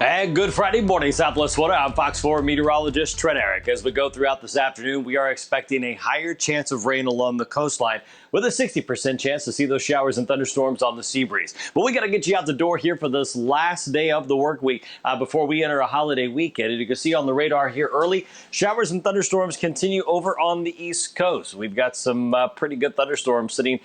And good Friday morning, Southwest Florida. I'm Fox 4 meteorologist Trent Eric. As we go throughout this afternoon, we are expecting a higher chance of rain along the coastline with a 60% chance to see those showers and thunderstorms on the sea breeze. But we got to get you out the door here for this last day of the work week before we enter a holiday weekend. And you can see on the radar here early, showers and thunderstorms continue over on the East Coast. We've got some pretty good thunderstorms sitting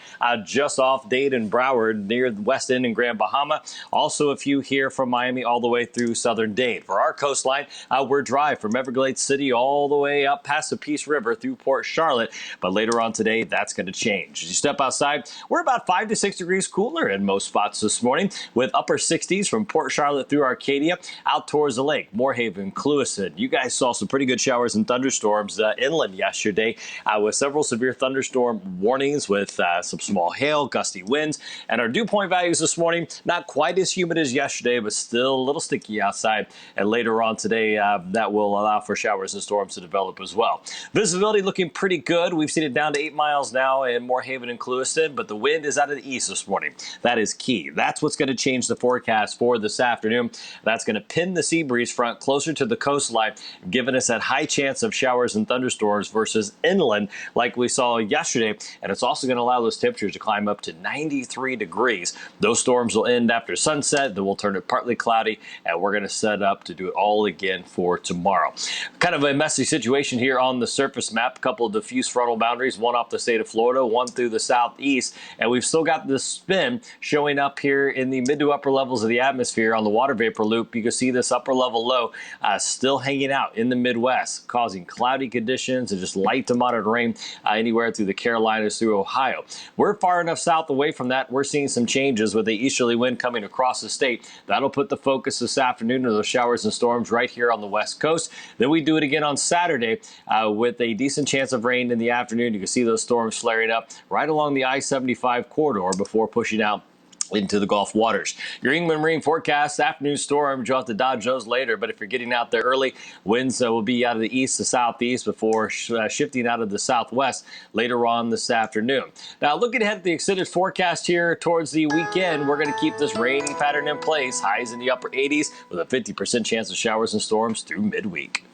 just off Dade and Broward near the West End and Grand Bahama. Also a few here from Miami all the way through southern Dade. For our coastline, we're dry from Everglades City all the way up past the Peace River through Port Charlotte. But later on today, that's going to change. As you step outside, we're about 5 to 6 degrees cooler in most spots this morning, with upper 60s from Port Charlotte through Arcadia out towards the lake, Moorhaven, Clewiston. You guys saw some pretty good showers and thunderstorms inland yesterday with several severe thunderstorm warnings with some small hail, gusty winds. And our dew point values this morning, not quite as humid as yesterday, but still a little sticky outside, and later on today that will allow for showers and storms to develop as well. Visibility looking pretty good. We've seen it down to 8 miles now in Moorhaven and Clewiston, but the wind is out of the east this morning. That is key. That's what's going to change the forecast for this afternoon. That's going to pin the sea breeze front closer to the coastline, giving us that high chance of showers and thunderstorms versus inland like we saw yesterday. And it's also going to allow those temperatures to climb up to 93 degrees. Those storms will end after sunset. Then we'll turn it partly cloudy, and we're going to set up to do it all again for tomorrow. Kind of a messy situation here on the surface map. A couple of diffuse frontal boundaries, one off the state of Florida, one through the southeast, and we've still got this spin showing up here in the mid to upper levels of the atmosphere on the water vapor loop. You can see this upper level low still hanging out in the Midwest, causing cloudy conditions and just light to moderate rain anywhere through the Carolinas through Ohio. We're far enough south away from that. We're seeing some changes with the easterly wind coming across the state. That'll put the focus this afternoon of those showers and storms right here on the west coast. Then we do it again on Saturday with a decent chance of rain in the afternoon. You can see those storms flaring up right along the I-75 corridor before pushing out into the Gulf waters. Your England Marine forecast, afternoon storm, you'll have to dodge those later, but if you're getting out there early, winds will be out of the east to southeast before shifting out of the southwest later on this afternoon. Now, looking ahead at the extended forecast here towards the weekend, we're going to keep this rainy pattern in place, highs in the upper 80s with a 50% chance of showers and storms through midweek.